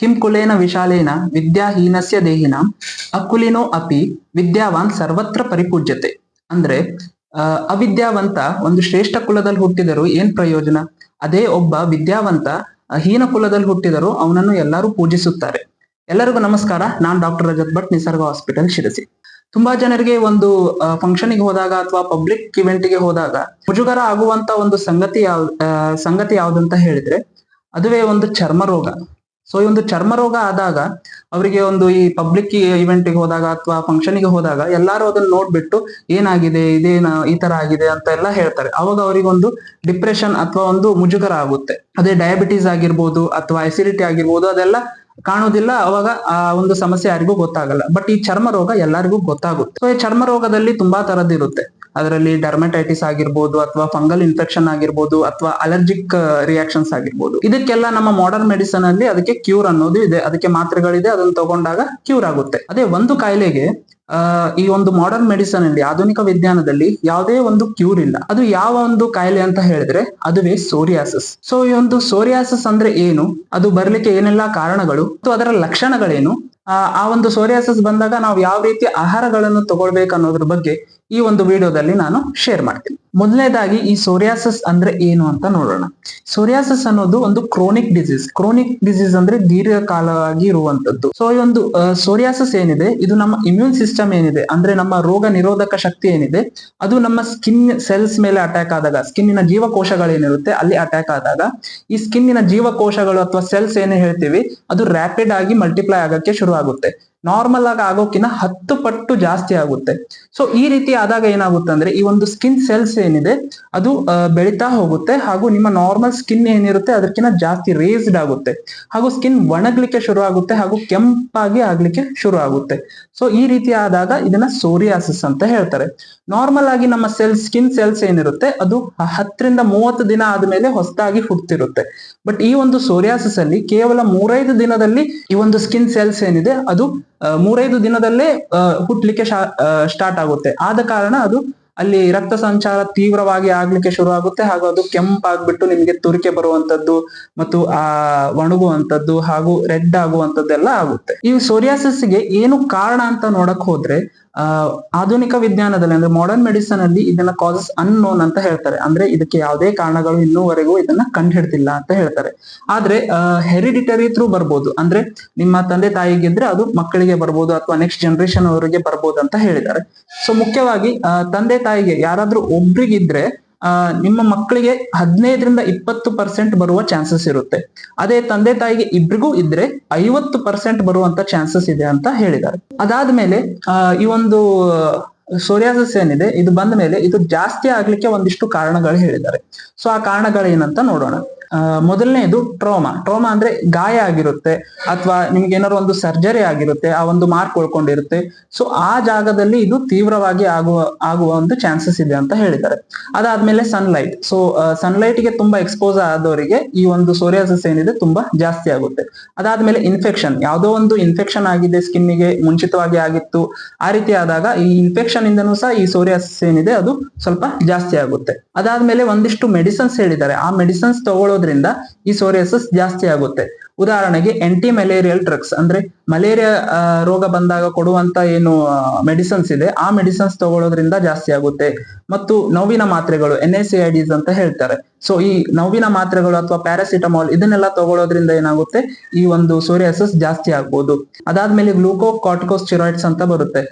किं कुलेन विशालेन विद्याहीनस्य देहिनां ಅಕುಲಿನೋ ಅಪಿ ವಿದ್ಯಾವಾನ್ ಸರ್ವತ್ರ ಪರಿಪೂಜ್ಯತೆ. ಅಂದ್ರೆ ಅವಿದ್ಯಾವಂತ ಒಂದು ಶ್ರೇಷ್ಠ ಕುಲದಲ್ಲಿ ಹುಟ್ಟಿದರೂ ಏನ್ ಪ್ರಯೋಜನ? ಅದೇ ಒಬ್ಬ ವಿದ್ಯಾವಂತ ಹೀನ ಕುಲದಲ್ಲಿ ಹುಟ್ಟಿದರೂ ಅವನನ್ನು ಎಲ್ಲರೂ ಪೂಜಿಸುತ್ತಾರೆ. ಎಲ್ಲರಿಗೂ ನಮಸ್ಕಾರ. ನಾನ್ ಡಾಕ್ಟರ್ ರಜತ್ ಭಟ್, ನಿಸರ್ಗ ಹಾಸ್ಪಿಟಲ್ ಶಿರಸಿ. ತುಂಬಾ ಜನರಿಗೆ ಒಂದು ಫಂಕ್ಷನ್ಗೆ ಹೋದಾಗ ಅಥವಾ ಪಬ್ಲಿಕ್ ಇವೆಂಟ್ಗೆ ಹೋದಾಗ ಮುಜುಗರ ಆಗುವಂತ ಒಂದು ಸಂಗತಿ ಯಾವ್ದಂತ ಹೇಳಿದ್ರೆ ಅದುವೇ ಒಂದು ಚರ್ಮ ರೋಗ. ಸೊ ಈ ಒಂದು ಚರ್ಮ ರೋಗ ಆದಾಗ ಅವರಿಗೆ ಒಂದು ಈ ಪಬ್ಲಿಕ್ ಇವೆಂಟ್ಗೆ ಹೋದಾಗ ಅಥವಾ ಫಂಕ್ಷನ್ಗೆ ಹೋದಾಗ ಎಲ್ಲಾರು ಅದನ್ನ ನೋಡ್ಬಿಟ್ಟು ಏನಾಗಿದೆ, ಇದೇನ ಈ ತರ ಆಗಿದೆ ಅಂತ ಎಲ್ಲ ಹೇಳ್ತಾರೆ. ಅವಾಗ ಅವರಿಗೊಂದು ಡಿಪ್ರೆಷನ್ ಅಥವಾ ಒಂದು ಮುಜುಗರ ಆಗುತ್ತೆ. ಅದೇ ಡಯಾಬಿಟೀಸ್ ಆಗಿರ್ಬೋದು ಅಥವಾ ಅಸಿಡಿಟಿ ಆಗಿರ್ಬೋದು, ಅದೆಲ್ಲ ಕಾಣುವುದಿಲ್ಲ. ಅವಾಗ ಆ ಒಂದು ಸಮಸ್ಯೆ ಯಾರಿಗೂ ಗೊತ್ತಾಗಲ್ಲ. ಬಟ್ ಈ ಚರ್ಮ ರೋಗ ಎಲ್ಲರಿಗೂ ಗೊತ್ತಾಗುತ್ತೆ. ಸೊ ಈ ಚರ್ಮ ರೋಗದಲ್ಲಿ ತುಂಬಾ ತರದಿರುತ್ತೆ. ಅದರಲ್ಲಿ ಡರ್ಮಟೈಟಿಸ್ ಆಗಿರ್ಬೋದು ಅಥವಾ ಫಂಗಲ್ ಇನ್ಫೆಕ್ಷನ್ ಆಗಿರ್ಬೋದು ಅಥವಾ ಅಲರ್ಜಿಕ್ ರಿಯಾಕ್ಷನ್ಸ್ ಆಗಿರ್ಬೋದು. ಇದಕ್ಕೆಲ್ಲ ನಮ್ಮ ಮಾಡರ್ನ್ ಮೆಡಿಸನ್ ಅಲ್ಲಿ ಅದಕ್ಕೆ ಕ್ಯೂರ್ ಅನ್ನೋದು ಇದೆ. ಅದಕ್ಕೆ ಮಾತ್ರೆಗಳಿದೆ, ಅದನ್ನ ತಗೊಂಡಾಗ ಕ್ಯೂರ್ ಆಗುತ್ತೆ. ಅದೇ ಒಂದು ಕಾಯಿಲೆಗೆ ಈ ಒಂದು ಮಾಡರ್ನ್ ಮೆಡಿಸನ್ ಅಲ್ಲಿ, ಆಧುನಿಕ ವಿಜ್ಞಾನದಲ್ಲಿ ಯಾವುದೇ ಒಂದು ಕ್ಯೂರ್ ಇಲ್ಲ. ಅದು ಯಾವ ಒಂದು ಕಾಯಿಲೆ ಅಂತ ಹೇಳಿದ್ರೆ ಅದುವೇ ಸೋರಿಯಾಸಿಸ್. ಸೊ ಈ ಒಂದು ಸೋರಿಯಾಸಿಸ್ ಅಂದ್ರೆ ಏನು, ಅದು ಬರ್ಲಿಕ್ಕೆ ಏನೆಲ್ಲಾ ಕಾರಣಗಳು ಮತ್ತು ಅದರ ಲಕ್ಷಣಗಳೇನು, ಆ ಒಂದು ಸೋರಿಯಾಸಿಸ್ ಬಂದಾಗ ನಾವು ಯಾವ ರೀತಿ ಆಹಾರಗಳನ್ನು ತಗೊಳ್ಬೇಕು ಅನ್ನೋದ್ರ ಬಗ್ಗೆ ಈ ಒಂದು ವಿಡಿಯೋದಲ್ಲಿ ನಾನು ಶೇರ್ ಮಾಡ್ತೀನಿ. ಮೊದಲನೇದಾಗಿ ಈ ಸೋರಿಯಾಸಿಸ್ ಅಂದ್ರೆ ಏನು ಅಂತ ನೋಡೋಣ. ಸೋರಿಯಾಸಿಸ್ ಅನ್ನೋದು ಒಂದು ಕ್ರೋನಿಕ್ ಡಿಸೀಸ್ ಅಂದ್ರೆ ದೀರ್ಘಕಾಲವಾಗಿ ಇರುವಂತದ್ದು. ಸೊ ಈ ಒಂದು ಸೋರಿಯಾಸಿಸ್ ಏನಿದೆ, ಇದು ನಮ್ಮ ಇಮ್ಯೂನ್ ಸಿಸ್ಟಮ್ ಏನಿದೆ, ಅಂದ್ರೆ ನಮ್ಮ ರೋಗ ನಿರೋಧಕ ಶಕ್ತಿ ಏನಿದೆ, ಅದು ನಮ್ಮ ಸ್ಕಿನ್ ಸೆಲ್ಸ್ ಮೇಲೆ ಅಟ್ಯಾಕ್ ಆದಾಗ, ಸ್ಕಿನ್ನಿನ ಜೀವಕೋಶಗಳೇನಿರುತ್ತೆ ಅಲ್ಲಿ ಅಟ್ಯಾಕ್ ಆದಾಗ, ಈ ಸ್ಕಿನ್ನಿನ ಜೀವಕೋಶಗಳು ಅಥವಾ ಸೆಲ್ಸ್ ಏನೇ ಹೇಳ್ತೀವಿ ಅದು ರ್ಯಾಪಿಡ್ ಆಗಿ ಮಲ್ಟಿಪ್ಲೈ ಆಗಕ್ಕೆ ಶುರು ಆಗುತ್ತೆ. ನಾರ್ಮಲ್ ಆಗಿ ಆಗೋಕಿನ 10 ಪಟ್ಟು ಜಾಸ್ತಿ ಆಗುತ್ತೆ. ಸೊ ಈ ರೀತಿ ಆದಾಗ ಏನಾಗುತ್ತೆ ಅಂದ್ರೆ ಈ ಒಂದು ಸ್ಕಿನ್ ಸೆಲ್ಸ್ ಏನಿದೆ ಅದು ಬೆಳೀತಾ ಹೋಗುತ್ತೆ, ಹಾಗೂ ನಿಮ್ಮ ನಾರ್ಮಲ್ ಸ್ಕಿನ್ ಏನಿರುತ್ತೆ ಅದಕ್ಕಿಂತ ಜಾಸ್ತಿ ರೇಸ್ಡ್ ಆಗುತ್ತೆ, ಹಾಗೂ ಸ್ಕಿನ್ ಒಣಗ್ಲಿಕ್ಕೆ ಶುರು ಆಗುತ್ತೆ, ಹಾಗೂ ಕೆಂಪಾಗಿ ಆಗ್ಲಿಕ್ಕೆ ಶುರು ಆಗುತ್ತೆ. ಸೊ ಈ ರೀತಿ ಆದಾಗ ಇದನ್ನ ಸೋರಿಯಾಸಿಸ್ ಅಂತ ಹೇಳ್ತಾರೆ. ನಾರ್ಮಲ್ ಆಗಿ ನಮ್ಮ ಸ್ಕಿನ್ ಸೆಲ್ಸ್ ಏನಿರುತ್ತೆ ಅದು 10 ರಿಂದ 30 ದಿನ ಆದ್ಮೇಲೆ ಹೊಸದಾಗಿ ಹುಟ್ಟಿರುತ್ತೆ. ಬಟ್ ಈ ಒಂದು ಸೋರಿಯಾಸಿಸ್ ಅಲ್ಲಿ ಕೇವಲ 3-5 ದಿನದಲ್ಲಿ ಈ ಒಂದು ಸ್ಕಿನ್ ಸೆಲ್ಸ್ ಏನಿದೆ ಅದು 3-5 ದಿನದಲ್ಲೇ ಹುಟ್ಲಿಕ್ಕೆ ಸ್ಟಾರ್ಟ್ ಆಗುತ್ತೆ. ಆದ ಕಾರಣ ಅದು ಅಲ್ಲಿ ರಕ್ತ ಸಂಚಾರ ತೀವ್ರವಾಗಿ ಆಗ್ಲಿಕ್ಕೆ ಶುರು ಆಗುತ್ತೆ, ಹಾಗೂ ಅದು ಕೆಂಪಾಗ್ಬಿಟ್ಟು ನಿಮ್ಗೆ ತುರಿಕೆ ಬರುವಂತದ್ದು ಮತ್ತು ಒಣಗುವಂತದ್ದು ಹಾಗೂ ರೆಡ್ ಆಗುವಂತದ್ದೆಲ್ಲ ಆಗುತ್ತೆ. ಈ ಸೋರಿಯಾಸಿಸ್ಗೆ ಏನು ಕಾರಣ ಅಂತ ನೋಡಕ್ ಹೋದ್ರೆ ಆಧುನಿಕ ವಿಜ್ಞಾನದಲ್ಲಿ ಅಂದ್ರೆ ಮಾಡರ್ನ್ ಮೆಡಿಸನ್ ಅಲ್ಲಿ ಇದನ್ನ ಕಾಸಸ್ ಅನ್ನೋನ್ ಅಂತ ಹೇಳ್ತಾರೆ. ಅಂದ್ರೆ ಇದಕ್ಕೆ ಯಾವುದೇ ಕಾರಣಗಳು ಇನ್ನೂವರೆಗೂ ಇದನ್ನ ಕಂಡು ಹಿಡ್ದಿಲ್ಲ ಅಂತ ಹೇಳ್ತಾರೆ. ಆದ್ರೆ ಹೆರಿಡಿಟರಿ ಥ್ರೂ ಬರ್ಬೋದು, ಅಂದ್ರೆ ನಿಮ್ಮ ತಂದೆ ತಾಯಿಗಿದ್ರೆ ಅದು ಮಕ್ಕಳಿಗೆ ಬರ್ಬೋದು ಅಥವಾ ನೆಕ್ಸ್ಟ್ ಜನರೇಷನ್ ಅವರಿಗೆ ಬರ್ಬೋದು ಅಂತ ಹೇಳಿದ್ದಾರೆ. ಸೊ ಮುಖ್ಯವಾಗಿ ತಂದೆ ತಾಯಿಗೆ ಯಾರಾದ್ರೂ ಒಬ್ರಿಗಿದ್ರೆ ನಿಮ್ಮ ಮಕ್ಕಳಿಗೆ 15 ರಿಂದ 20% ಬರುವ ಚಾನ್ಸಸ್ ಇರುತ್ತೆ. ಅದೇ ತಂದೆ ತಾಯಿಗೆ ಇಬ್ರಿಗೂ ಇದ್ರೆ 50% ಬರುವಂತ ಚಾನ್ಸಸ್ ಇದೆ ಅಂತ ಹೇಳಿದ್ದಾರೆ. ಅದಾದ್ಮೇಲೆ ಈ ಒಂದು ಸೋರಿಯಾಸಿಸ್ ಏನಿದೆ ಇದು ಬಂದ ಮೇಲೆ ಇದು ಜಾಸ್ತಿ ಆಗ್ಲಿಕ್ಕೆ ಒಂದಿಷ್ಟು ಕಾರಣಗಳು ಹೇಳಿದ್ದಾರೆ. ಸೊ ಆ ಕಾರಣಗಳು ಏನಂತ ನೋಡೋಣ. ಮೊದಲನೇದು ಟ್ರೋಮಾ ಅಂದ್ರೆ ಗಾಯ ಆಗಿರುತ್ತೆ, ಅಥವಾ ನಿಮ್ಗೆ ಏನಾದ್ರು ಒಂದು ಸರ್ಜರಿ ಆಗಿರುತ್ತೆ, ಆ ಒಂದು ಮಾರ್ಕ್ ಉಳ್ಕೊಂಡಿರುತ್ತೆ. ಸೊ ಆ ಜಾಗದಲ್ಲಿ ಇದು ತೀವ್ರವಾಗಿ ಆಗುವ ಒಂದು ಚಾನ್ಸಸ್ ಇದೆ ಅಂತ ಹೇಳಿದ್ದಾರೆ. ಅದಾದ್ಮೇಲೆ ಸನ್ಲೈಟ್. ಸೊ ಸನ್ಲೈಟ್ ಗೆ ತುಂಬಾ ಎಕ್ಸ್ಪೋಸ್ ಆದವರಿಗೆ ಈ ಒಂದು ಸೋರಿಯಾಸಿಸ್ ಏನಿದೆ ತುಂಬಾ ಜಾಸ್ತಿ ಆಗುತ್ತೆ. ಅದಾದ್ಮೇಲೆ ಇನ್ಫೆಕ್ಷನ್, ಯಾವುದೋ ಒಂದು ಇನ್ಫೆಕ್ಷನ್ ಆಗಿದೆ, ಸ್ಕಿನ್ನಿಗೆ ಮುಂಚಿತವಾಗಿ ಆಗಿತ್ತು, ಆ ರೀತಿ ಆದಾಗ ಈ ಇನ್ಫೆಕ್ಷನ್ ಇಂದನೂ ಸಹ ಈ ಸೋರಿಯಾಸಿಸ್ ಏನಿದೆ ಅದು ಸ್ವಲ್ಪ ಜಾಸ್ತಿ ಆಗುತ್ತೆ. ಅದಾದ್ಮೇಲೆ ಒಂದಿಷ್ಟು ಮೆಡಿಸಿನ್ಸ್ ಹೇಳಿದ್ದಾರೆ, ಆ ಮೆಡಿಸಿನ್ಸ್ ತಗೊಳ್ಳೋದ್ರಿಂದ ಈ ಸೋರಿಯಾಸಿಸ್ ಜಾಸ್ತಿ ಆಗುತ್ತೆ. ಉದಾಹರಣೆಗೆ ಆಂಟಿ ಮಲೇರಿಯಲ್ ಡ್ರಗ್ಸ್, ಅಂದ್ರೆ ಮಲೇರಿಯಾ ರೋಗ ಬಂದಾಗ ಕೊಡುವಂತ ಏನು ಮೆಡಿಸಿನ್ಸ್ ಇದೆ ಆ ಮೆಡಿಸಿನ್ಸ್ ತಗೊಳ್ಳೋದ್ರಿಂದ ಜಾಸ್ತಿ ಆಗುತ್ತೆ. ಮತ್ತು ನೋವಿನ ಮಾತ್ರೆಗಳು, NSAIDs ಅಂತ ಹೇಳ್ತಾರೆ. ಸೊ ಈ ನೋವಿನ ಮಾತ್ರೆಗಳು ಅಥವಾ ಪ್ಯಾರಾಸಿಟಮಾಲ್ ಇದನ್ನೆಲ್ಲ ತಗೊಳ್ಳೋದ್ರಿಂದ ಏನಾಗುತ್ತೆ, ಈ ಒಂದು ಸೋರಿಯಾಸಿಸ್ ಜಾಸ್ತಿ ಆಗ್ಬೋದು. ಅದಾದ್ಮೇಲೆ ಗ್ಲೂಕೋಕಾರ್ಟಿಕೋಸ್ಟೆರಾಯ್ಡ್ಸ್ ಅಂತ ಬರುತ್ತೆ.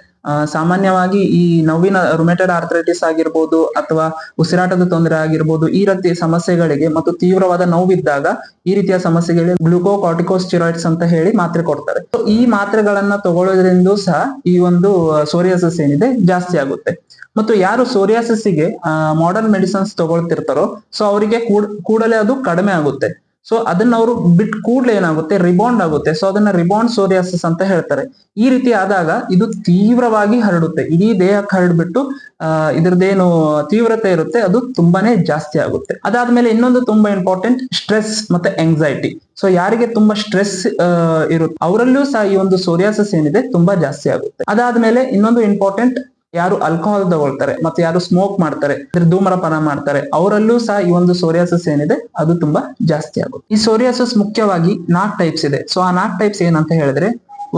ಸಾಮಾನ್ಯವಾಗಿ ಈ ನೋವಿನ ರುಮೆಟೆಡ್ ಆರ್ಥರೈಟಿಸ್ ಆಗಿರ್ಬೋದು ಅಥವಾ ಉಸಿರಾಟದ ತೊಂದರೆ ಆಗಿರ್ಬೋದು, ಈ ರೀತಿಯ ಸಮಸ್ಯೆಗಳಿಗೆ ಮತ್ತು ತೀವ್ರವಾದ ನೋವಿದ್ದಾಗ ಈ ರೀತಿಯ ಸಮಸ್ಯೆಗಳಿಗೆ ಗ್ಲೂಕೋಕಾರ್ಟಿಕೋಸ್ಟೆರಾಯ್ಡ್ಸ್ ಅಂತ ಹೇಳಿ ಮಾತ್ರೆ ಕೊಡ್ತಾರೆ. ಸೊ ಈ ಮಾತ್ರೆಗಳನ್ನ ತಗೊಳ್ಳೋದ್ರಿಂದ ಸಹ ಈ ಒಂದು ಸೋರಿಯಾಸಿಸ್ ಏನಿದೆ ಜಾಸ್ತಿ ಆಗುತ್ತೆ. ಮತ್ತು ಯಾರು ಸೋರಿಯಾಸಿಸ್ಗೆ ಮಾಡರ್ನ್ ಮೆಡಿಸಿನ್ಸ್ ತಗೊಳ್ತಿರ್ತಾರೋ ಸೊ ಅವರಿಗೆ ಕೂಡಲೇ ಅದು ಕಡಿಮೆ ಆಗುತ್ತೆ. ಸೊ ಅದನ್ನ ಅವರು ಬಿಟ್ ಕೂಡಲೇ ಏನಾಗುತ್ತೆ, ರಿಬೌಂಡ್ ಆಗುತ್ತೆ. ಸೊ ಅದನ್ನ ರಿಬೌಂಡ್ ಸೋರಿಯಾಸಿಸ್ ಅಂತ ಹೇಳ್ತಾರೆ. ಈ ರೀತಿ ಆದಾಗ ಇದು ತೀವ್ರವಾಗಿ ಹರಡುತ್ತೆ, ಇಡೀ ದೇಹಕ್ಕೆ ಹರಡ್ಬಿಟ್ಟು ಇದ್ರದ್ದೇನು ತೀವ್ರತೆ ಇರುತ್ತೆ ಅದು ತುಂಬಾನೇ ಜಾಸ್ತಿ ಆಗುತ್ತೆ. ಅದಾದ್ಮೇಲೆ ಇನ್ನೊಂದು ತುಂಬಾ ಇಂಪಾರ್ಟೆಂಟ್, ಸ್ಟ್ರೆಸ್ ಮತ್ತೆ ಎಂಗ್ಸೈಟಿ. ಸೊ ಯಾರಿಗೆ ತುಂಬಾ ಸ್ಟ್ರೆಸ್ ಇರುತ್ತೆ ಅವರಲ್ಲೂ ಸಹ ಈ ಒಂದು ಸೋರಿಯಾಸಿಸ್ ಏನಿದೆ ತುಂಬಾ ಜಾಸ್ತಿ ಆಗುತ್ತೆ. ಅದಾದ್ಮೇಲೆ ಇನ್ನೊಂದು ಇಂಪಾರ್ಟೆಂಟ್ ಯಾರು ಆಲ್ಕೋಹಾಲ್ ತಗೊಳ್ತಾರೆ ಮತ್ತೆ ಯಾರು ಸ್ಮೋಕ್ ಮಾಡ್ತಾರೆ, ಧೂಮರಪಾನ ಮಾಡ್ತಾರೆ, ಅವರಲ್ಲೂ ಸಹ ಈ ಒಂದು ಸೋರಿಯಾಸಿಸ್ ಏನಿದೆ ಅದು ತುಂಬಾ ಜಾಸ್ತಿ ಆಗುತ್ತೆ. ಈ ಸೋರಿಯಾಸಿಸ್ ಮುಖ್ಯವಾಗಿ 4 ಟೈಪ್ಸ್ ಇದೆ. ಸೊ ಆ 4 ಟೈಪ್ಸ್ ಏನಂತ ಹೇಳಿದ್ರೆ,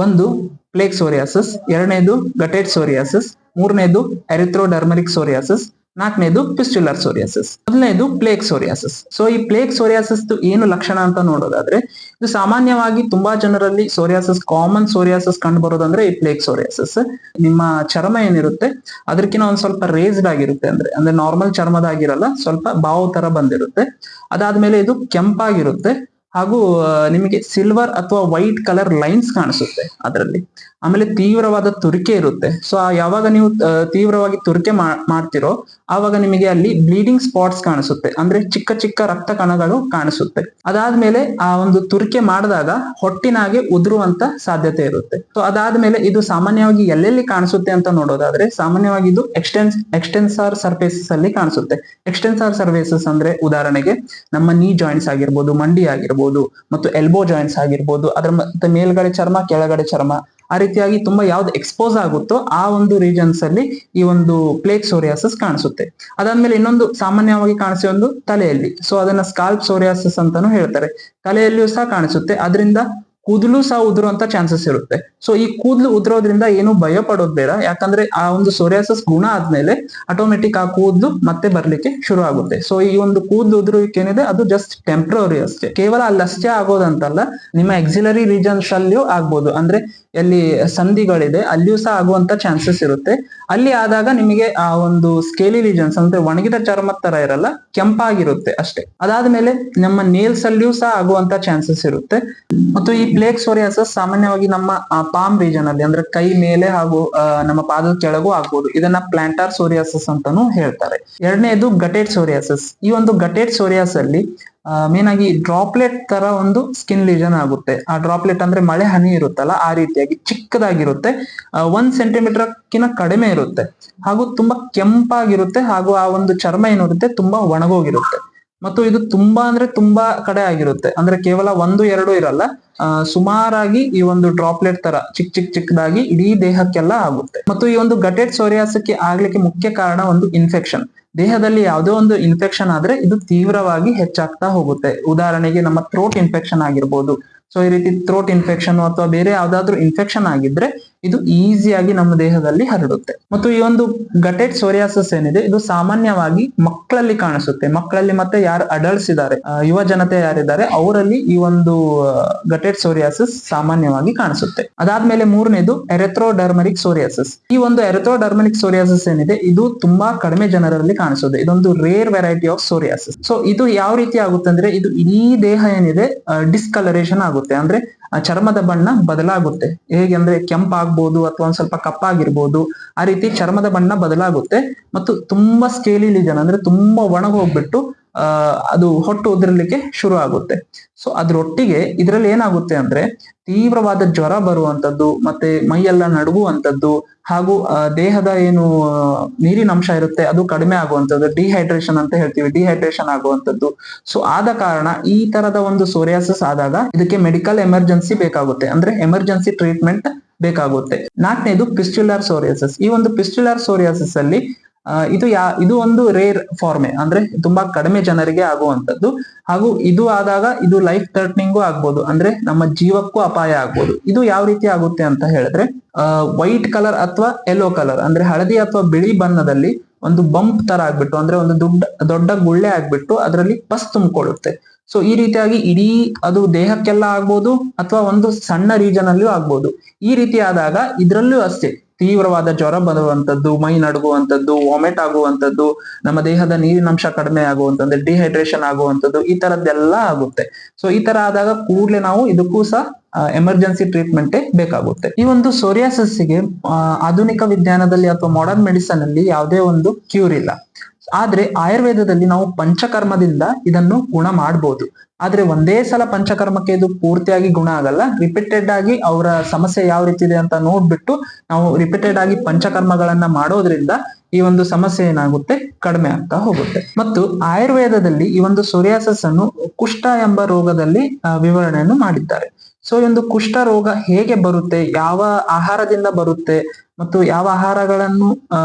ಒಂದು ಪ್ಲೇಕ್ ಸೋರಿಯಾಸಿಸ್, ಎರಡನೇದು ಗಟೆಡ್ ಸೋರಿಯಾಸಿಸ್, ಮೂರನೇದು ಎರಿಥ್ರೋಡರ್ಮರಿಕ್ ಸೋರಿಯಾಸಿಸ್, ನಾಲ್ಕನೇದು ಪಿಸ್ಟ್ಯುಲರ್ ಸೋರಿಯಾಸಿಸ್. ಮೊದಲನೇದು ಪ್ಲೇಕ್ ಸೋರಿಯಾಸಿಸ್. ಸೊ ಈ ಪ್ಲೇಕ್ ಸೋರಿಯಾಸಿಸ್ ಏನು ಲಕ್ಷಣ ಅಂತ ನೋಡೋದಾದ್ರೆ, ಇದು ಸಾಮಾನ್ಯವಾಗಿ ತುಂಬಾ ಜನರಲ್ಲಿ ಸೋರಿಯಾಸಿಸ್, ಕಾಮನ್ ಸೋರಿಯಾಸಿಸ್ ಕಂಡು ಬರೋದಂದ್ರೆ ಈ ಪ್ಲೇಕ್ ಸೋರಿಯಾಸಿಸ್. ನಿಮ್ಮ ಚರ್ಮ ಏನಿರುತ್ತೆ ಅದಕ್ಕಿಂತ ಒಂದ್ ಸ್ವಲ್ಪ ರೇಸ್ಡ್ ಆಗಿರುತ್ತೆ, ಅಂದ್ರೆ ನಾರ್ಮಲ್ ಚರ್ಮದಾಗಿರಲ್ಲ, ಸ್ವಲ್ಪ ಬಾವು ತರ ಬಂದಿರುತ್ತೆ. ಅದಾದ್ಮೇಲೆ ಇದು ಕೆಂಪಾಗಿರುತ್ತೆ ಹಾಗೂ ನಿಮಗೆ ಸಿಲ್ವರ್ ಅಥವಾ ವೈಟ್ ಕಲರ್ ಲೈನ್ಸ್ ಕಾಣಿಸುತ್ತೆ ಅದರಲ್ಲಿ. ಆಮೇಲೆ ತೀವ್ರವಾದ ತುರಿಕೆ ಇರುತ್ತೆ. ಸೊ ಯಾವಾಗ ನೀವು ತೀವ್ರವಾಗಿ ತುರಿಕೆ ಮಾಡ್ತಿರೋ ಆವಾಗ ನಿಮಗೆ ಅಲ್ಲಿ ಬ್ಲೀಡಿಂಗ್ ಸ್ಪಾಟ್ಸ್ ಕಾಣಿಸುತ್ತೆ, ಅಂದ್ರೆ ಚಿಕ್ಕ ಚಿಕ್ಕ ರಕ್ತ ಕಣಗಳು ಕಾಣಿಸುತ್ತೆ. ಅದಾದ್ಮೇಲೆ ಆ ಒಂದು ತುರಿಕೆ ಮಾಡಿದಾಗ ಹೊಟ್ಟಿನಾಗೆ ಉದುರುವಂತ ಸಾಧ್ಯತೆ ಇರುತ್ತೆ. ಸೊ ಅದಾದ್ಮೇಲೆ ಇದು ಸಾಮಾನ್ಯವಾಗಿ ಎಲ್ಲೆಲ್ಲಿ ಕಾಣಿಸುತ್ತೆ ಅಂತ ನೋಡೋದಾದ್ರೆ, ಸಾಮಾನ್ಯವಾಗಿ ಇದು ಎಕ್ಸ್ಟೆನ್ಸಾರ್ ಸರ್ಫೇಸಸ್ ಅಲ್ಲಿ ಕಾಣಿಸುತ್ತೆ. ಎಕ್ಸ್ಟೆನ್ಸಾರ್ ಸರ್ಫೇಸಸ್ ಅಂದ್ರೆ ಉದಾಹರಣೆಗೆ ನಮ್ಮ ನೀ ಜಾಯಿಂಟ್ಸ್ ಆಗಿರ್ಬೋದು, ಮಂಡಿ ಆಗಿರ್ಬೋದು, ಮತ್ತು ಎಲ್ಬೋ ಜಾಯಿಂಟ್ಸ್ ಆಗಿರ್ಬೋದು, ಅದರ ಮತ್ತೆ ಮೇಲ್ಗಡೆ ಚರ್ಮ, ಕೆಳಗಡೆ ಚರ್ಮ, ಆ ರೀತಿಯಾಗಿ ತುಂಬಾ ಯಾವ್ದು ಎಕ್ಸ್ಪೋಸ್ ಆಗುತ್ತೋ ಆ ಒಂದು ರೀಜನ್ಸ್ ಅಲ್ಲಿ ಈ ಒಂದು ಪ್ಲೇಕ್ ಸೋರಿಯಾಸಿಸ್ ಕಾಣಿಸುತ್ತೆ. ಅದಾದ್ಮೇಲೆ ಇನ್ನೊಂದು ಸಾಮಾನ್ಯವಾಗಿ ಕಾಣಿಸೋ ಒಂದು ತಲೆಯಲ್ಲಿ, ಸೊ ಅದನ್ನ ಸ್ಕಾಲ್ಪ್ ಸೋರಿಯಾಸಿಸ್ ಅಂತಾನು ಹೇಳ್ತಾರೆ. ತಲೆಯಲ್ಲಿಯೂ ಸಹ ಕಾಣಿಸುತ್ತೆ. ಅದರಿಂದ ಕೂದಲು ಸಹ ಉದುರುವಂತ ಚಾನ್ಸಸ್ ಇರುತ್ತೆ. ಸೊ ಈ ಕೂದಲು ಉದುರೋದ್ರಿಂದ ಏನು ಭಯ ಪಡೋದ್ ಬೇಡ, ಯಾಕಂದ್ರೆ ಆ ಒಂದು ಸೋರಿಯಾಸಿಸ್ ಗುಣ ಆದ್ಮೇಲೆ ಆಟೋಮೆಟಿಕ್ ಆ ಕೂದಲು ಮತ್ತೆ ಬರ್ಲಿಕ್ಕೆ ಶುರು ಆಗುತ್ತೆ. ಸೊ ಈ ಒಂದು ಕೂದಲು ಉದುರುವಿಕೆ ಏನಿದೆ ಅದು ಜಸ್ಟ್ ಟೆಂಪ್ರರಿ ಅಷ್ಟೇ, ಕೇವಲ ಅಲ್ಲಷ್ಟೇ ಆಗೋದಂತಲ್ಲ, ನಿಮ್ಮ ಎಕ್ಸಿಲರಿ ರೀಜನ್ಸ್ ಅಲ್ಲಿಯೂ ಆಗ್ಬೋದು, ಅಂದ್ರೆ ಎಲ್ಲಿ ಸಂಧಿಗಳಿದೆ ಅಲ್ಲಿಯೂ ಸಹ ಆಗುವಂತ ಚಾನ್ಸಸ್ ಇರುತ್ತೆ. ಅಲ್ಲಿ ಆದಾಗ ನಿಮಗೆ ಆ ಒಂದು ಸ್ಕೇಲಿ ರೀಜನ್ಸ್ ಅಂದ್ರೆ ಒಣಗಿದ ಚರ್ಮದ ತರ ಇರಲ್ಲ, ಕೆಂಪಾಗಿರುತ್ತೆ ಅಷ್ಟೇ. ಅದಾದ್ಮೇಲೆ ನಮ್ಮ ನೇಲ್ಸ್ ಅಲ್ಲಿಯೂ ಸಹ ಆಗುವಂತ ಚಾನ್ಸಸ್ ಇರುತ್ತೆ. ಮತ್ತು ಈ ಪ್ಲೇಕ್ ಸೋರಿಯಾಸಿಸ್ ಸಾಮಾನ್ಯವಾಗಿ ನಮ್ಮ ಪಾಮ್ ರೀಜನ್ ಅಲ್ಲಿ, ಅಂದ್ರೆ ಕೈ ಮೇಲೆ ಹಾಗೂ ನಮ್ಮ ಪಾದದ ಕೆಳಗೂ ಆಗ್ಬೋದು. ಇದನ್ನ ಪ್ಲಾಂಟಾರ್ ಸೋರಿಯಾಸಿಸ್ ಅಂತಾನು ಹೇಳ್ತಾರೆ. ಎರಡನೇದು ಗಟೆಡ್ ಸೋರಿಯಾಸಿಸ್. ಈ ಒಂದು ಗಟೆಡ್ ಸೋರಿಯಾಸ್ ಅಲ್ಲಿ ಮೇನ್ ಆಗಿ ಡ್ರಾಪ್ಲೆಟ್ ತರ ಒಂದು ಸ್ಕಿನ್ ಲೀಜನ್ ಆಗುತ್ತೆ. ಆ ಡ್ರಾಪ್ಲೆಟ್ ಅಂದ್ರೆ ಮಳೆ ಹನಿ ಇರುತ್ತಲ್ಲ, ಆ ರೀತಿಯಾಗಿ ಚಿಕ್ಕದಾಗಿರುತ್ತೆ, 1 ಸೆಂಟಿಮೀಟರ್ಕಿಂತ ಕಡಿಮೆ ಇರುತ್ತೆ, ಹಾಗೂ ತುಂಬಾ ಕೆಂಪಾಗಿರುತ್ತೆ, ಹಾಗೂ ಆ ಒಂದು ಚರ್ಮ ಏನಿರುತ್ತೆ ತುಂಬಾ ಒಣಗೋಗಿರುತ್ತೆ. ಮತ್ತು ಇದು ತುಂಬಾ ಅಂದ್ರೆ ತುಂಬಾ ಕಡೆ ಆಗಿರುತ್ತೆ, ಅಂದ್ರೆ ಕೇವಲ 1-2 ಇರಲ್ಲ, ಸುಮಾರಾಗಿ ಈ ಒಂದು ಡ್ರಾಪ್ಲೆಟ್ ತರ ಚಿಕ್ಕದಾಗಿ ಇಡೀ ದೇಹಕ್ಕೆಲ್ಲ ಆಗುತ್ತೆ. ಮತ್ತು ಈ ಒಂದು ಗಟೆಡ್ ಸೋರಿಯಾಸಿಸ್ಗೆ ಆಗ್ಲಿಕ್ಕೆ ಮುಖ್ಯ ಕಾರಣ ಒಂದು ಇನ್ಫೆಕ್ಷನ್. ದೇಹದಲ್ಲಿ ಯಾವುದೋ ಒಂದು ಇನ್ಫೆಕ್ಷನ್ ಆದ್ರೆ ಇದು ತೀವ್ರವಾಗಿ ಹೆಚ್ಚಾಗ್ತಾ ಹೋಗುತ್ತೆ. ಉದಾಹರಣೆಗೆ ನಮ್ಮ ಥ್ರೋಟ್ ಇನ್ಫೆಕ್ಷನ್ ಆಗಿರ್ಬೋದು. ಸೊ ಈ ರೀತಿ ಥ್ರೋಟ್ ಇನ್ಫೆಕ್ಷನ್ ಅಥವಾ ಬೇರೆ ಯಾವ್ದಾದ್ರು ಇನ್ಫೆಕ್ಷನ್ ಆಗಿದ್ರೆ ಇದು ಈಸಿಯಾಗಿ ನಮ್ಮ ದೇಹದಲ್ಲಿ ಹರಡುತ್ತೆ. ಮತ್ತು ಈ ಒಂದು ಗಟೆಡ್ ಸೋರಿಯಾಸಿಸ್ ಏನಿದೆ ಇದು ಸಾಮಾನ್ಯವಾಗಿ ಮಕ್ಕಳಲ್ಲಿ ಕಾಣಿಸುತ್ತೆ. ಮಕ್ಕಳಲ್ಲಿ ಮತ್ತೆ ಯಾರು ಅಡಲ್ಟ್ಸ್ ಇದ್ದಾರೆ, ಯುವ ಜನತೆ ಯಾರಿದ್ದಾರೆ ಅವರಲ್ಲಿ ಈ ಒಂದು ಗಟೆಡ್ ಸೋರಿಯಾಸಿಸ್ ಸಾಮಾನ್ಯವಾಗಿ ಕಾಣಿಸುತ್ತೆ. ಅದಾದ್ಮೇಲೆ ಮೂರನೇದು ಎರಿಥ್ರೋಡರ್ಮರಿಕ್ ಸೋರಿಯಾಸಿಸ್. ಈ ಒಂದು ಎರಿಥ್ರೋಡರ್ಮರಿಕ್ ಸೋರಿಯಾಸಿಸ್ ಏನಿದೆ ಇದು ತುಂಬಾ ಕಡಿಮೆ ಜನರಲ್ಲಿ ಕಾಣಿಸುತ್ತೆ. ಇದೊಂದು rare variety of psoriasis. So ಇದು ಯಾವ ರೀತಿ ಆಗುತ್ತೆ ಅಂದ್ರೆ, ಇದು ಇಡೀ ದೇಹ ಏನಿದೆ ಡಿಸ್ಕಲರೇಷನ್ ಆಗುತ್ತೆ, ಅಂದ್ರೆ ಚರ್ಮದ ಬಣ್ಣ ಬದಲಾಗುತ್ತೆ. ಹೇಗೆ ಅಂದ್ರೆ ಕೆಂಪಾಗ್ಬೋದು ಅಥವಾ ಒಂದ್ ಸ್ವಲ್ಪ ಕಪ್ಪಾಗಿರ್ಬೋದು, ಆ ರೀತಿ ಚರ್ಮದ ಬಣ್ಣ ಬದಲಾಗುತ್ತೆ. ಮತ್ತು ತುಂಬಾ ಸ್ಕೇಲಿ ಲೀಜನ್ ಅಂದ್ರೆ ತುಂಬಾ ಒಣಗೋಗ್ಬಿಟ್ಟು ಅದು ಹೊಟ್ಟು ಉದುರ್ಲಿಕ್ಕೆ ಶುರು ಆಗುತ್ತೆ. ಸೊ ಅದ್ರೊಟ್ಟಿಗೆ ಇದ್ರಲ್ಲಿ ಏನಾಗುತ್ತೆ ಅಂದ್ರೆ ತೀವ್ರವಾದ ಜ್ವರ ಬರುವಂತದ್ದು, ಮತ್ತೆ ಮೈಯೆಲ್ಲ ನಡುಗುವಂತದ್ದು, ಹಾಗೂ ದೇಹದ ಏನು ನೀರಿನ ಅಂಶ ಇರುತ್ತೆ ಅದು ಕಡಿಮೆ ಆಗುವಂತದ್ದು, ಡಿಹೈಡ್ರೇಷನ್ ಅಂತ ಹೇಳ್ತೀವಿ, ಡಿಹೈಡ್ರೇಷನ್ ಆಗುವಂತದ್ದು. ಸೊ ಆದ ಕಾರಣ ಈ ತರದ ಒಂದು ಸೋರಿಯಾಸಿಸ್ ಆದಾಗ ಇದಕ್ಕೆ ಮೆಡಿಕಲ್ ಎಮರ್ಜೆನ್ಸಿ ಬೇಕಾಗುತ್ತೆ, ಅಂದ್ರೆ ಎಮರ್ಜೆನ್ಸಿ ಟ್ರೀಟ್ಮೆಂಟ್ ಬೇಕಾಗುತ್ತೆ. ನಾಲ್ಕನೇದು ಪಿಸ್ಟ್ಯುಲರ್ ಸೋರಿಯಾಸಿಸ್. ಈ ಒಂದು ಪಿಸ್ಟ್ಯುಲರ್ ಸೋರಿಯಾಸಿಸ್ ಅಲ್ಲಿ ಇದು ಒಂದು ರೇರ್ ಫಾರ್ಮೆ, ಅಂದ್ರೆ ತುಂಬಾ ಕಡಿಮೆ ಜನರಿಗೆ ಆಗುವಂತದ್ದು, ಹಾಗೂ ಇದು ಆದಾಗ ಇದು ಲೈಫ್ ಥ್ರೆಟ್ನಿಂಗು ಆಗ್ಬೋದು, ಅಂದ್ರೆ ನಮ್ಮ ಜೀವಕ್ಕೂ ಅಪಾಯ ಆಗ್ಬೋದು. ಇದು ಯಾವ ರೀತಿ ಆಗುತ್ತೆ ಅಂತ ಹೇಳಿದ್ರೆ, ವೈಟ್ ಕಲರ್ ಅಥವಾ ಯೆಲ್ಲೋ ಕಲರ್ ಅಂದ್ರೆ ಹಳದಿ ಅಥವಾ ಬಿಳಿ ಬಣ್ಣದಲ್ಲಿ ಒಂದು ಬಂಪ್ ತರ ಆಗ್ಬಿಟ್ಟು, ಅಂದ್ರೆ ಒಂದು ದೊಡ್ಡ ಗುಳ್ಳೆ ಆಗ್ಬಿಟ್ಟು ಅದರಲ್ಲಿ ಪಸ್ ತುಂಬಿಕೊಳ್ಳುತ್ತೆ. ಸೊ ಈ ರೀತಿಯಾಗಿ ಇಡೀ ಅದು ದೇಹಕ್ಕೆಲ್ಲ ಆಗ್ಬೋದು ಅಥವಾ ಒಂದು ಸಣ್ಣ ರೀಜನ್ ಅಲ್ಲಿಯೂ ಆಗ್ಬೋದು. ಈ ರೀತಿ ಆದಾಗ ಇದ್ರಲ್ಲೂ ಅಷ್ಟೇ ತೀವ್ರವಾದ ಜ್ವರ ಬರುವಂತದ್ದು, ಮೈ ನಡುಗುವಂತದ್ದು, ವಾಮಿಟ್ ಆಗುವಂತದ್ದು, ನಮ್ಮ ದೇಹದ ನೀರಿನಂಶ ಕಡಿಮೆ ಆಗುವಂತದ್ದು, ಡಿಹೈಡ್ರೇಷನ್ ಆಗುವಂತದ್ದು, ಈ ತರದ್ದೆಲ್ಲ ಆಗುತ್ತೆ. ಸೊ ಈ ತರ ಆದಾಗ ಕೂಡಲೇ ನಾವು ಇದಕ್ಕೂ ಸಹ ಎಮರ್ಜೆನ್ಸಿ ಟ್ರೀಟ್ಮೆಂಟ್ ಬೇಕಾಗುತ್ತೆ. ಈ ಒಂದು ಸೋರಿಯಾಸಿಸ್ಗೆ ಆಧುನಿಕ ವಿಜ್ಞಾನದಲ್ಲಿ ಅಥವಾ ಮಾಡರ್ನ್ ಮೆಡಿಸನ್ ಅಲ್ಲಿ ಯಾವುದೇ ಒಂದು ಕ್ಯೂರ್ ಇಲ್ಲ. ಆದ್ರೆ ಆಯುರ್ವೇದದಲ್ಲಿ ನಾವು ಪಂಚಕರ್ಮದಿಂದ ಇದನ್ನು ಗುಣ ಮಾಡಬಹುದು. ಆದ್ರೆ ಒಂದೇ ಸಲ ಪಂಚಕರ್ಮಕ್ಕೆ ಇದು ಪೂರ್ತಿಯಾಗಿ ಗುಣ ಆಗಲ್ಲ. ರಿಪೀಟೆಡ್ ಆಗಿ ಅವರ ಸಮಸ್ಯೆ ಯಾವ ರೀತಿ ಇದೆ ಅಂತ ನೋಡ್ಬಿಟ್ಟು ನಾವು ರಿಪೀಟೆಡ್ ಆಗಿ ಪಂಚಕರ್ಮಗಳನ್ನ ಮಾಡೋದ್ರಿಂದ ಈ ಒಂದು ಸಮಸ್ಯೆ ಏನಾಗುತ್ತೆ, ಕಡಿಮೆ ಆಗ್ತಾ ಹೋಗುತ್ತೆ. ಮತ್ತು ಆಯುರ್ವೇದದಲ್ಲಿ ಈ ಒಂದು ಸೋರಿಯಾಸಿಸ್ ಅನ್ನು ಕುಷ್ಠ ಎಂಬ ರೋಗದಲ್ಲಿ ವಿವರಣೆಯನ್ನು ಮಾಡಿದ್ದಾರೆ. ಸೊ ಈ ಒಂದು ಕುಷ್ಠ ರೋಗ ಹೇಗೆ ಬರುತ್ತೆ, ಯಾವ ಆಹಾರದಿಂದ ಬರುತ್ತೆ, ಮತ್ತು ಯಾವ ಆಹಾರಗಳನ್ನು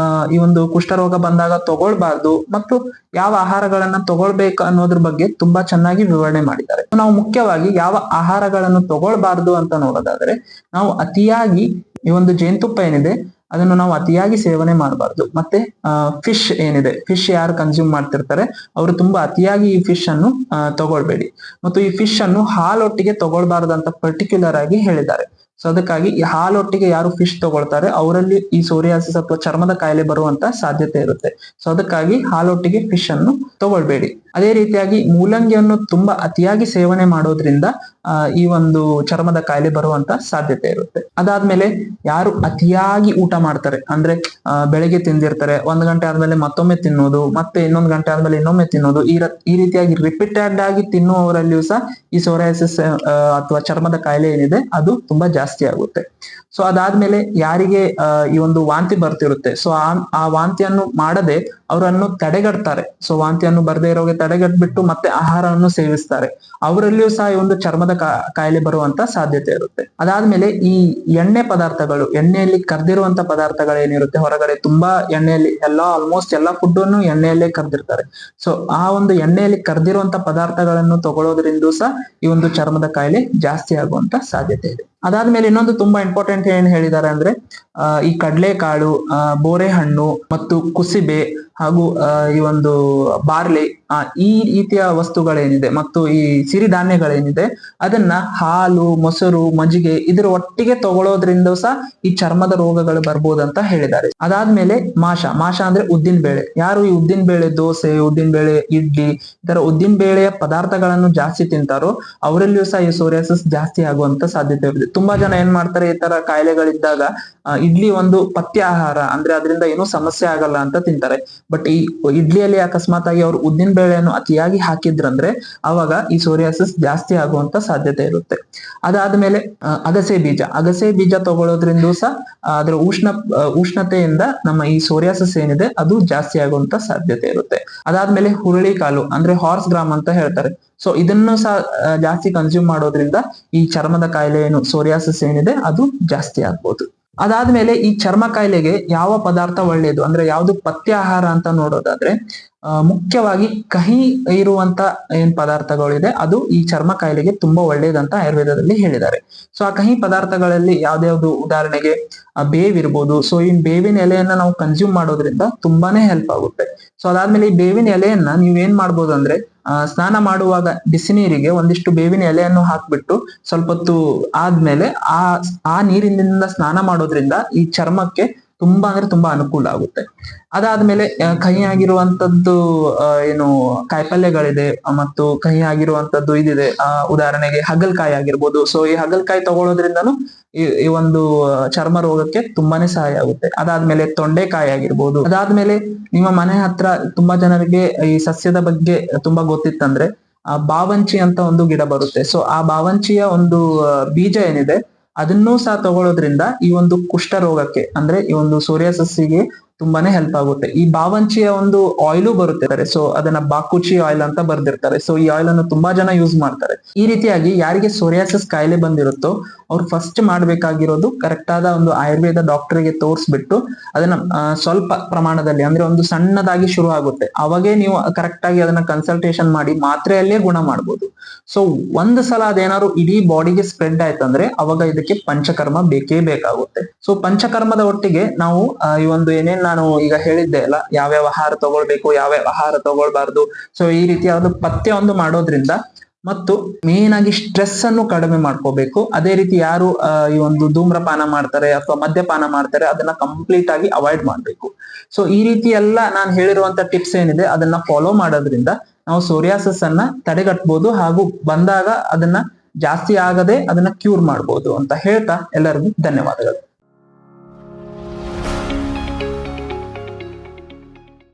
ಈ ಒಂದು ಕುಷ್ಠರೋಗ ಬಂದಾಗ ತಗೊಳ್ಬಾರ್ದು ಮತ್ತು ಯಾವ ಆಹಾರಗಳನ್ನ ತಗೊಳ್ಬೇಕು ಅನ್ನೋದ್ರ ಬಗ್ಗೆ ತುಂಬಾ ಚೆನ್ನಾಗಿ ವಿವರಣೆ ಮಾಡಿದ್ದಾರೆ. ನಾವು ಮುಖ್ಯವಾಗಿ ಯಾವ ಆಹಾರಗಳನ್ನು ತಗೊಳ್ಬಾರ್ದು ಅಂತ ನೋಡೋದಾದ್ರೆ, ನಾವು ಅತಿಯಾಗಿ ಈ ಒಂದು ಜೇನುತುಪ್ಪ ಏನಿದೆ ಅದನ್ನು ನಾವು ಅತಿಯಾಗಿ ಸೇವನೆ ಮಾಡಬಾರ್ದು. ಮತ್ತೆ ಫಿಶ್ ಏನಿದೆ, ಫಿಶ್ ಯಾರು ಕನ್ಸ್ಯೂಮ್ ಮಾಡ್ತಿರ್ತಾರೆ ಅವರು ತುಂಬಾ ಅತಿಯಾಗಿ ಈ ಫಿಶ್ ಅನ್ನು ತಗೊಳ್ಬೇಡಿ. ಮತ್ತು ಈ ಫಿಶ್ ಅನ್ನು ಹಾಲೊಟ್ಟಿಗೆ ತಗೊಳ್ಬಾರ್ದು ಅಂತ ಪರ್ಟಿಕ್ಯುಲರ್ ಆಗಿ ಹೇಳಿದ್ದಾರೆ. ಸೊ ಅದಕ್ಕಾಗಿ ಈ ಹಾಲೊಟ್ಟಿಗೆ ಯಾರು ಫಿಶ್ ತಗೊಳ್ತಾರೆ ಅವರಲ್ಲಿ ಈ ಸೋರಿಯಾಸಿಸ್ ಅಥವಾ ಚರ್ಮದ ಕಾಯಿಲೆ ಬರುವಂತ ಸಾಧ್ಯತೆ ಇರುತ್ತೆ. ಸೊ ಅದಕ್ಕಾಗಿ ಹಾಲೊಟ್ಟಿಗೆ ಫಿಶ್ ಅನ್ನು ತಗೊಳ್ಬೇಡಿ. ಅದೇ ರೀತಿಯಾಗಿ ಮೂಲಂಗಿಯನ್ನು ತುಂಬಾ ಅತಿಯಾಗಿ ಸೇವನೆ ಮಾಡೋದ್ರಿಂದ ಈ ಒಂದು ಚರ್ಮದ ಕಾಯಿಲೆ ಬರುವಂತ ಸಾಧ್ಯತೆ ಇರುತ್ತೆ. ಅದಾದ್ಮೇಲೆ ಯಾರು ಅತಿಯಾಗಿ ಊಟ ಮಾಡ್ತಾರೆ, ಅಂದ್ರೆ ಬೆಳಗ್ಗೆ ತಿಂದಿರ್ತಾರೆ, 1 ಗಂಟೆ ಆದ್ಮೇಲೆ ಮತ್ತೊಮ್ಮೆ ತಿನ್ನೋದು, ಮತ್ತೆ ಇನ್ನೊಂದು ಗಂಟೆ ಆದ್ಮೇಲೆ ಇನ್ನೊಮ್ಮೆ ತಿನ್ನೋದು, ಈ ರೀತಿಯಾಗಿ ರಿಪೀಟೆಡ್ ಆಗಿ ತಿನ್ನುವವರಲ್ಲಿಯೂ ಸಹ ಈ ಸೋರಿಯಾಸಿಸ್ ಅಥವಾ ಚರ್ಮದ ಕಾಯಿಲೆ ಏನಿದೆ ಅದು ತುಂಬಾ ಜಾಸ್ತಿ ಆಗುತ್ತೆ. ಸೊ ಅದಾದ್ಮೇಲೆ ಯಾರಿಗೆ ಈ ಒಂದು ವಾಂತಿ ಬರ್ತಿರುತ್ತೆ, ಸೊ ಆ ವಾಂತಿಯನ್ನು ಮಾಡದೆ ಅವರನ್ನು ತಡೆಗಟ್ತಾರೆ. ಸೊ ವಾಂತಿಯನ್ನು ಬರದೇ ಇರೋಗೆ ತಡೆಗಟ್ಬಿಟ್ಟು ಮತ್ತೆ ಆಹಾರವನ್ನು ಸೇವಿಸ್ತಾರೆ, ಅವರಲ್ಲಿಯೂ ಸಹ ಈ ಒಂದು ಚರ್ಮದ ಕಾಯಿಲೆ ಬರುವಂತ ಸಾಧ್ಯತೆ ಇರುತ್ತೆ. ಅದಾದ್ಮೇಲೆ ಈ ಎಣ್ಣೆ ಪದಾರ್ಥಗಳು, ಎಣ್ಣೆಯಲ್ಲಿ ಕರ್ದಿರುವಂತ ಪದಾರ್ಥಗಳು ಏನಿರುತ್ತೆ, ಹೊರಗಡೆ ತುಂಬಾ ಎಣ್ಣೆಯಲ್ಲಿ ಆಲ್ಮೋಸ್ಟ್ ಎಲ್ಲಾ ಫುಡ್ ಅನ್ನು ಎಣ್ಣೆಯಲ್ಲೇ ಕರ್ದಿರ್ತಾರೆ. ಸೊ ಆ ಒಂದು ಎಣ್ಣೆಯಲ್ಲಿ ಕರ್ದಿರುವಂತ ಪದಾರ್ಥಗಳನ್ನು ತಗೊಳ್ಳೋದ್ರಿಂದ ಸಹ ಈ ಒಂದು ಚರ್ಮದ ಕಾಯಿಲೆ ಜಾಸ್ತಿ ಆಗುವಂತ ಸಾಧ್ಯತೆ ಇದೆ. ಅದಾದ್ಮೇಲೆ ಇನ್ನೊಂದು ತುಂಬಾ ಇಂಪಾರ್ಟೆಂಟ್ ಏನ್ ಹೇಳಿದ್ದಾರೆ ಅಂದ್ರೆ, ಈ ಕಡಲೆಕಾಳು, ಬೋರೆಹಣ್ಣು ಮತ್ತು ಕುಸಿಬೆ ಹಾಗೂ ಈ ಒಂದು ಬಾರ್ಲಿ, ಈ ರೀತಿಯ ವಸ್ತುಗಳೇನಿದೆ ಮತ್ತು ಈ ಸಿರಿಧಾನ್ಯಗಳೇನಿದೆ ಅದನ್ನ ಹಾಲು, ಮೊಸರು, ಮಜ್ಜಿಗೆ ಇದರ ಒಟ್ಟಿಗೆ ತಗೊಳ್ಳೋದ್ರಿಂದ ಸಹ ಈ ಚರ್ಮದ ರೋಗಗಳು ಬರ್ಬೋದಂತ ಹೇಳಿದ್ದಾರೆ. ಅದಾದ್ಮೇಲೆ ಮಾಷ ಅಂದ್ರೆ ಉದ್ದಿನ ಬೇಳೆ. ಯಾರು ಈ ಉದ್ದಿನ ಬೇಳೆ ದೋಸೆ, ಉದ್ದಿನ ಬೇಳೆ ಇಡ್ಲಿ, ಈ ತರ ಉದ್ದಿನ ಬೇಳೆಯ ಪದಾರ್ಥಗಳನ್ನು ಜಾಸ್ತಿ ತಿಂತಾರೋ ಅವರಲ್ಲಿಯೂ ಸಹ ಈ ಸೋರಿಯಾಸಿಸ್ ಜಾಸ್ತಿ ಆಗುವಂತ ಸಾಧ್ಯತೆ ಇದೆ. ತುಂಬಾ ಜನ ಏನ್ ಮಾಡ್ತಾರೆ, ಈ ತರ ಕಾಯಿಲೆಗಳಿದ್ದಾಗ ಇಡ್ಲಿ ಒಂದು ಪಥ್ಯ ಆಹಾರ, ಅಂದ್ರೆ ಅದರಿಂದ ಏನೂ ಸಮಸ್ಯೆ ಆಗಲ್ಲ ಅಂತ ತಿಂತಾರೆ. ಬಟ್ ಈ ಇಡ್ಲಿಯಲ್ಲಿ ಅಕಸ್ಮಾತ್ ಆಗಿ ಅವ್ರು ಉದ್ದಿನ ಬೇಳೆಯನ್ನು ಅತಿಯಾಗಿ ಹಾಕಿದ್ರಂದ್ರೆ ಅವಾಗ ಈ ಸೋರಿಯಾಸಿಸ್ ಜಾಸ್ತಿ ಆಗುವಂತ ಸಾಧ್ಯತೆ ಇರುತ್ತೆ. ಅದಾದ್ಮೇಲೆ ಅಗಸೆ ಬೀಜ ತಗೊಳ್ಳೋದ್ರಿಂದ ಸಹ ಅದರ ಉಷ್ಣತೆಯಿಂದ ನಮ್ಮ ಈ ಸೋರಿಯಾಸಿಸ್ ಏನಿದೆ ಅದು ಜಾಸ್ತಿ ಆಗುವಂತ ಸಾಧ್ಯತೆ ಇರುತ್ತೆ. ಅದಾದ್ಮೇಲೆ ಹುರುಳಿಕಾಳು ಅಂದ್ರೆ ಹಾರ್ಸ್ ಗ್ರಾಮ್ ಅಂತ ಹೇಳ್ತಾರೆ. ಸೊ ಇದನ್ನು ಸಹ ಜಾಸ್ತಿ ಕನ್ಸ್ಯೂಮ್ ಮಾಡೋದ್ರಿಂದ ಈ ಚರ್ಮದ ಕಾಯಿಲೆ ಏನು ಸೋರಿಯಾಸಿಸ್ ಏನಿದೆ ಅದು ಜಾಸ್ತಿ ಆಗ್ಬೋದು. ಅದಾದ್ಮೇಲೆ ಈ ಚರ್ಮ ಕಾಯಿಲೆಗೆ ಯಾವ ಪದಾರ್ಥ ಒಳ್ಳೆಯದು ಅಂದ್ರೆ ಯಾವ್ದು ಪಥ್ಯ ಆಹಾರ ಅಂತ ನೋಡೋದಾದ್ರೆ, ಮುಖ್ಯವಾಗಿ ಕಹಿ ಇರುವಂತ ಏನ್ ಪದಾರ್ಥಗಳಿದೆ ಅದು ಈ ಚರ್ಮ ಕಾಯಿಲೆಗೆ ತುಂಬಾ ಒಳ್ಳೇದಂತ ಆಯುರ್ವೇದದಲ್ಲಿ ಹೇಳಿದ್ದಾರೆ. ಸೊ ಆ ಕಹಿ ಪದಾರ್ಥಗಳಲ್ಲಿ ಯಾವ್ದ್ಯಾವ್ದು, ಉದಾಹರಣೆಗೆ ಬೇವಿರ್ಬೋದು. ಸೊ ಈ ಬೇವಿನ ಎಲೆಯನ್ನ ನಾವು ಕನ್ಸ್ಯೂಮ್ ಮಾಡೋದ್ರಿಂದ ತುಂಬಾನೇ ಹೆಲ್ಪ್ ಆಗುತ್ತೆ. ಸೊ ಅದಾದ್ಮೇಲೆ ಈ ಬೇವಿನ ಎಲೆಯನ್ನ ನೀವ್ ಏನ್ ಮಾಡ್ಬೋದು ಅಂದ್ರೆ, ಸ್ನಾನ ಮಾಡುವಾಗ ಬಿಸಿ ನೀರಿಗೆ ಒಂದಿಷ್ಟು ಬೇವಿನ ಎಲೆಯನ್ನು ಹಾಕ್ಬಿಟ್ಟು ಸ್ವಲ್ಪ ಹೊತ್ತು ಆದ್ಮೇಲೆ ಆ ನೀರಿನಿಂದ ಸ್ನಾನ ಮಾಡೋದ್ರಿಂದ ಈ ಚರ್ಮಕ್ಕೆ ತುಂಬಾ ಅಂದ್ರೆ ತುಂಬಾ ಅನುಕೂಲ ಆಗುತ್ತೆ. ಅದಾದ್ಮೇಲೆ ಕಹಿ ಆಗಿರುವಂತದ್ದು ಏನು ಕಾಯಿಪಲ್ಯಗಳಿದೆ ಮತ್ತು ಕಹಿ ಆಗಿರುವಂತದ್ದು ಇದಿದೆ, ಉದಾಹರಣೆಗೆ ಹಾಗಲಕಾಯಿ ಆಗಿರ್ಬೋದು. ಸೊ ಈ ಹಾಗಲಕಾಯಿ ತಗೊಳ್ಳೋದ್ರಿಂದನು ಈ ಒಂದು ಚರ್ಮ ರೋಗಕ್ಕೆ ತುಂಬಾನೇ ಸಹಾಯ ಆಗುತ್ತೆ. ಅದಾದ್ಮೇಲೆ ತೊಂಡೆಕಾಯಿ ಆಗಿರ್ಬೋದು. ಅದಾದ್ಮೇಲೆ ನಿಮ್ಮ ಮನೆ ಹತ್ರ ತುಂಬಾ ಜನರಿಗೆ ಈ ಸಸ್ಯದ ಬಗ್ಗೆ ತುಂಬಾ ಗೊತ್ತಿತ್ತಂದ್ರೆ, ಬಾವಂಚಿ ಅಂತ ಒಂದು ಗಿಡ ಬರುತ್ತೆ. ಸೊ ಆ ಬಾವಂಚಿಯ ಒಂದು ಬೀಜ ಏನಿದೆ ಅದನ್ನೂ ಸಹ ತಗೊಳ್ಳೋದ್ರಿಂದ ಈ ಒಂದು ಕುಷ್ಠ ರೋಗಕ್ಕೆ ಅಂದ್ರೆ ಈ ಒಂದು ಸೋರಿಯಾಸಿಸ್ಗೆ ತುಂಬಾನೇ ಹೆಲ್ಪ್ ಆಗುತ್ತೆ. ಈ ಬಾವಂಚಿಯ ಒಂದು ಆಯಿಲು ಬರುತ್ತೆ. ಸೊ ಅದನ್ನ ಬಾಕುಚಿ ಆಯಿಲ್ ಅಂತ ಬರ್ದಿರ್ತಾರೆ. ಸೊ ಈ ಆಯಿಲ್ ಅನ್ನು ತುಂಬಾ ಜನ ಯೂಸ್ ಮಾಡ್ತಾರೆ. ಈ ರೀತಿಯಾಗಿ ಯಾರಿಗೆ ಸೋರಿಯಾಸಿಸ್ ಕಾಯಿಲೆ ಬಂದಿರುತ್ತೋ ಅವ್ರು ಫಸ್ಟ್ ಮಾಡ್ಬೇಕಾಗಿರೋದು ಕರೆಕ್ಟ್ ಆದ ಒಂದು ಆಯುರ್ವೇದ ಡಾಕ್ಟರ್ಗೆ ತೋರಿಸ್ಬಿಟ್ಟು ಅದನ್ನ ಸ್ವಲ್ಪ ಪ್ರಮಾಣದಲ್ಲಿ ಅಂದ್ರೆ ಒಂದು ಸಣ್ಣದಾಗಿ ಶುರು ಆಗುತ್ತೆ, ಅವಾಗೇ ನೀವು ಕರೆಕ್ಟ್ ಆಗಿ ಅದನ್ನ ಕನ್ಸಲ್ಟೇಷನ್ ಮಾಡಿ ಮಾತ್ರೆಯಲ್ಲೇ ಗುಣ ಮಾಡ್ಬೋದು. ಸೊ ಒಂದು ಸಲ ಅದೇನಾದ್ರು ಇಡೀ ಬಾಡಿಗೆ ಸ್ಪ್ರೆಡ್ ಆಯ್ತಂದ್ರೆ ಅವಾಗ ಇದಕ್ಕೆ ಪಂಚಕರ್ಮ ಬೇಕೇ ಬೇಕಾಗುತ್ತೆ. ಸೊ ಪಂಚಕರ್ಮದ ಒಟ್ಟಿಗೆ ನಾವು ಈ ಒಂದು ಏನೇನ್ ನಾನು ಈಗ ಹೇಳಿದ್ದೆ ಅಲ್ಲ, ಯಾವ್ಯಾವ ಆಹಾರ ತಗೊಳ್ಬೇಕು, ಯಾವ್ಯಾವ ಆಹಾರ ತಗೊಳ್ಬಾರ್ದು, ಸೊ ಈ ರೀತಿಯಾದ ಪಥ್ಯ ಒಂದು ಮಾಡೋದ್ರಿಂದ ಮತ್ತು ಮೇನ್ ಆಗಿ ಸ್ಟ್ರೆಸ್ ಅನ್ನು ಕಡಿಮೆ ಮಾಡ್ಕೋಬೇಕು. ಅದೇ ರೀತಿ ಯಾರು ಈ ಒಂದು ಧೂಮ್ರಪಾನ ಮಾಡ್ತಾರೆ ಅಥವಾ ಮದ್ಯಪಾನ ಮಾಡ್ತಾರೆ ಅದನ್ನ ಕಂಪ್ಲೀಟ್ ಆಗಿ ಅವಾಯ್ಡ್ ಮಾಡ್ಬೇಕು. ಸೊ ಈ ರೀತಿ ಎಲ್ಲ ನಾನು ಹೇಳಿರುವಂತ ಟಿಪ್ಸ್ ಏನಿದೆ ಅದನ್ನ ಫಾಲೋ ಮಾಡೋದ್ರಿಂದ ನಾವು ಸೋರಿಯಾಸಿಸ್ ಅನ್ನ ತಡೆಗಟ್ಟಬಹುದು ಹಾಗೂ ಬಂದಾಗ ಅದನ್ನ ಜಾಸ್ತಿ ಆಗದೆ ಅದನ್ನ ಕ್ಯೂರ್ ಮಾಡ್ಬೋದು ಅಂತ ಹೇಳ್ತಾ ಎಲ್ಲರಿಗೂ ಧನ್ಯವಾದಗಳು.